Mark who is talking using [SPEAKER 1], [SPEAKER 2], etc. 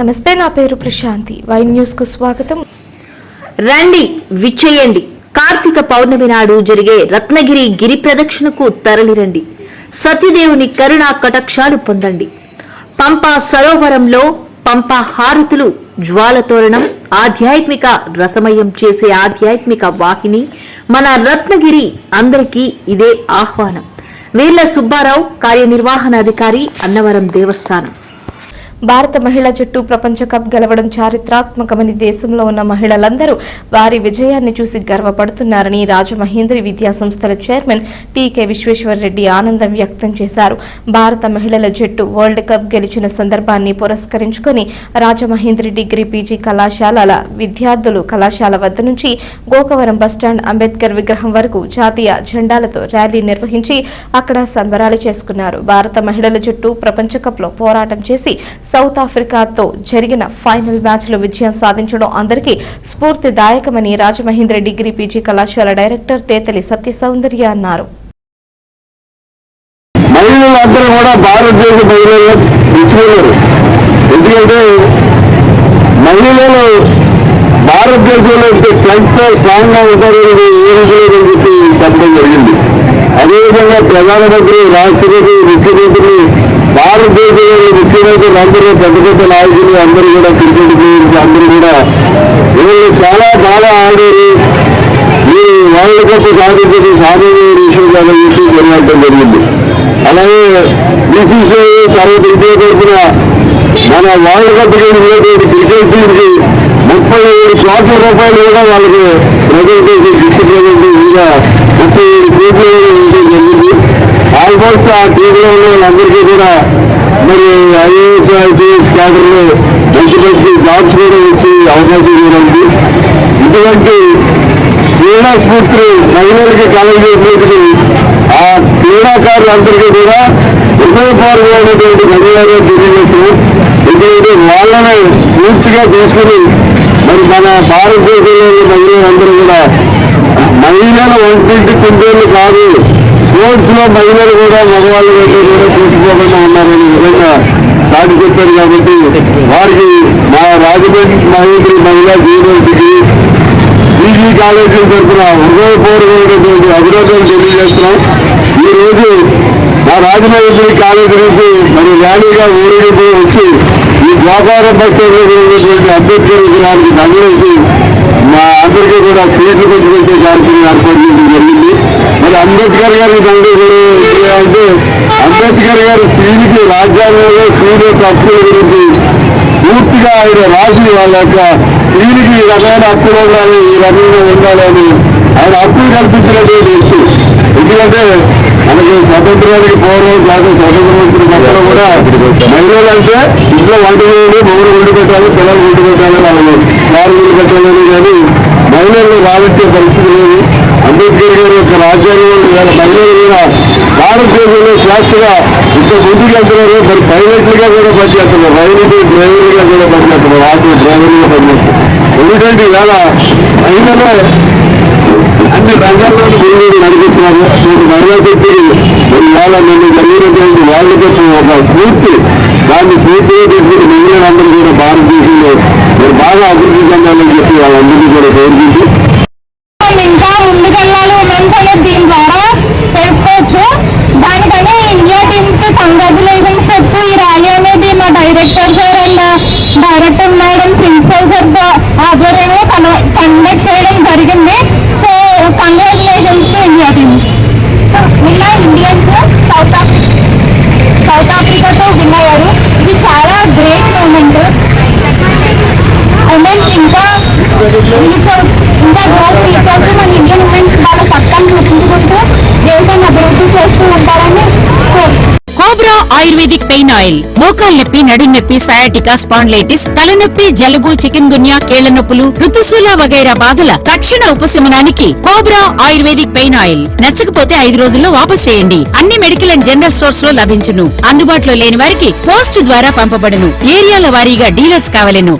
[SPEAKER 1] నమస్తే, నా పేరు ప్రశాంతి. వైన్ న్యూస్ కు స్వాగతం.
[SPEAKER 2] రండి, విచ్చేయండి. కార్తీక పౌర్ణమి నాడు జరిగే రత్నగిరి గిరి ప్రదక్షిణకు తరలిరండి. సత్యదేవుని కరుణా కటాక్షాలు పొందండి. పంపా సరోవరంలో పంపా హారతులు, జ్వాలతోరణం, ఆధ్యాత్మిక రసమయం చేసే ఆధ్యాత్మిక వాహిని మన రత్నగిరి. అందరికీ ఇదే ఆహ్వానం. వీర్ల సుబ్బారావు, కార్యనిర్వహణాధికారి, అన్నవరం దేవస్థానం.
[SPEAKER 1] భారత మహిళా జట్టు ప్రపంచ కప్ గెలవడం చారిత్రాత్మకమని దేశంలో ఉన్న మహిళలందరూ వారి విజయాన్ని చూసి గర్వపడుతున్నారని రాజమహేంద్రి విద్యా సంస్థల చైర్మన్ టీకే విశ్వేశ్వరరెడ్డి ఆనందం వ్యక్తం చేశారు. భారత మహిళల జట్టు వరల్డ్ కప్ గెలిచిన సందర్భాన్ని పురస్కరించుకొని రాజమహేంద్రి డిగ్రీ పీజీ కళాశాలల విద్యార్థులు కళాశాల వద్ద నుంచి గోకవరం బస్టాండ్ అంబేద్కర్ విగ్రహం వరకు జాతీయ జెండాలతో ర్యాలీ నిర్వహించి అక్కడ సంబరాలు చేసుకున్నారు. భారత మహిళల జట్టు ప్రపంచ కప్ లో పోరాటం చేసి సౌత్ ఆఫ్రికాతో జరిగిన ఫైనల్ మ్యాచ్ లో విజయం సాధించడం అందరికీ స్ఫూర్తిదాయకమని రాజమహేంద్ర డిగ్రీ పీజీ కళాశాల డైరెక్టర్ తేతలి సత్య సౌందర్య అన్నారు.
[SPEAKER 3] మహిళలందరూ కూడా భారతదేశ మహిళలు ఇచ్చుకున్నారు. ఎందుకంటే మహిళలు భారతదేశంలో స్ట్రెంగ్త్ స్ట్రాంగ్ గా ఉంటారని చెప్పి చెప్పడం జరిగింది. అదేవిధంగా ప్రధానమంత్రి, రాష్ట్రపతి, ముఖ్యమంత్రి, భారతదేశంలో ముఖ్యమంత్రులు అందరూ పెద్ద పెద్ద నాయకులు అందరూ కూడా క్రికెట్ ప్లేయర్స్ అందరూ కూడా వీళ్ళు చాలా బాగా ఆడారు. ఈ వరల్డ్ కప్ సాధించిన సామాన్య విషయం కాదని చెప్పి జరగడం జరిగింది. అలాగే బీసీసీఐ తర్వాత ఇదే తరఫున మన వరల్డ్ కప్ గెలిచినటువంటి క్రికెట్ టీమ్ కి 37 కోట్ల రూపాయలు కూడా వాళ్ళకి ప్రజెంటేషన్ డిస్ట్రిక్ట్ మీద 37 కోట్లు ఇవ్వడం జరిగింది. ఆల్మోస్ట్ ఆ టీంలో ఉన్న వాళ్ళందరికీ కూడా మరి ఐఏఎస్, ఐపీఎస్ క్యాడర్లో మంచి మంచి జాబ్స్ కూడా వచ్చే అవకాశం కూడా ఉంది. ఇటువంటి క్రీడా స్ఫూర్తి మహిళలకి కలగజేసినప్పుడు ఆ క్రీడాకారులందరికీ కూడా హృదయపూర్వకమైనటువంటి ధన్యవాదాలు తెలియజేస్తున్నాం. ఎందుకంటే వాళ్ళని పూర్తిగా తీసుకుని మరి మన భారతదేశంలోని మహిళలందరూ కూడా మహిళల ఒంటింటి కుందేళ్లు కాదు, స్పోర్ట్స్ లో మహిళలు కూడా మగవాళ్ళ కంటే కూడా చూసుకోకుండా ఉన్నారనే విధంగా సాటి చెప్పారు. కాబట్టి వారికి మా రాజమండ్రి మహిళా జూనియర్ డిగ్రీ పీజీ కాలేజీ తరఫున హృదయపూర్వకమైనటువంటి అభినందనలు తెలియజేస్తున్నాం. ఈ రోజు మా రాజమండ్రి కాలేజీ నుంచి మరి ర్యాలీగా ఊరేగింపు వచ్చి ఈ గోకవరం బస్టాండ్లో ఉన్నటువంటి అంబేద్కర్ విగ్రహానికి నగలేసి మా అందరికీ కూడా స్వీట్లు పంచిపెట్టే కార్యక్రమం ఏర్పాటు చేయడం జరిగింది. మరి అంబేద్కర్ గారి తండ్రి అంటే అంబేద్కర్ గారి స్త్రీలకి రాజ్యాంగంలో స్త్రీల యొక్క హక్కుల గురించి పూర్తిగా ఆయన రాసి వాళ్ళ యొక్క స్త్రీలకి ఈ రకమైన హక్కులు ఉండాలి, ఈ రకంగా ఉండాలని ఆయన హక్కులు కల్పించినటువంటి వ్యక్తి. ఎందుకంటే మనకి స్వతంత్రానికి పూర్వం లేదా స్వతంత్రం వచ్చిన మొత్తం కూడా మహిళలు అంటే ఇంట్లో వంట చేయాలి, మొగుడు వండి పెట్టాలి, పిల్లలు వండి పెట్టాలి, వాళ్ళని కార్మికులు పెట్టాలని కానీ మహిళలను రావించే పరిస్థితి లేదు. అంబేద్కర్ గారి యొక్క రాజ్యాంగం మహిళలు కూడా భారతదేశంలో స్వేచ్ఛగా ఇంత ముందుకు వెళ్తున్నారు. మరి ప్రైవేట్లుగా కూడా పనిచేస్తున్నారు, డ్రైవర్లుగా కూడా పనిచేస్తున్నారు, ఆటో డ్రైవర్లుగా పనిచేస్తున్నారు. ఎందుకంటే ఇవాళ మహిళలు అన్ని రంగాల్లో ముందు నడిపిస్తున్నారు. మహిళా శక్తి మరి ఇవాళ నిన్న జరిగినటువంటి వరల్డ్ కప్ ఒక స్ఫూర్తి, దాన్ని పూర్తిగా తీసుకుని మహిళలందరూ కూడా భారతదేశంలో మరి బాగా అభివృద్ధి చెందాలని చెప్పి వాళ్ళందరినీ కూడా కోరుకుంటూ
[SPEAKER 4] ఇంకా ముందుకెళ్ళాలి ఉమెన్స్ అనేది దీని ద్వారా తెలుసుకోవచ్చు. దానికని ఇండియా టీమ్స్ కి కంగ్రాచులేషన్స్ చెప్తూ ఈ ర్యాలీ అనేది మా director sir and director madam, principal sir ఆధ్వర్యంలో కండక్ట్ చేయడం జరిగింది. So congratulations to India team. నిన్న ఇండియన్స్ సౌత్ ఆఫ్రికాతో విన్ అయ్యారు. ఇది చాలా గ్రేట్ మూమెంట్. అండ్ ఇంకా గ్రోత్ తీసుకొచ్చి మన ఇండియన్ ఉమెన్స్ వాళ్ళ చట్టాన్ని చూపించుకుంటూ దేశాన్ని అభివృద్ధి చేస్తూ ఉంటారని
[SPEAKER 5] కోబ్రా ఆయుర్వేదిక్ పెయిన్ ఆయిల్ మోకాలు నొప్పి, నడుం నొప్పి, సయాటికా, స్పాండిలైటిస్, తలనొప్పి, జలుబు, చికెన్ గున్యా, కీళ్ల నొప్పులు, ఋతుశూల వగైరా బాధల తక్షణ ఉపశమనానికి కోబ్రా ఆయుర్వేదిక్ పెయిన్ ఆయిల్. నచ్చకపోతే 5 రోజుల్లో వాపస్ చేయండి. అన్ని మెడికల్ అండ్ జనరల్ స్టోర్స్ లో లభించును. అందుబాటులో లేని వారికి పోస్ట్ ద్వారా పంపబడును. ఏరియాల వారీగా డీలర్స్ కావలెను.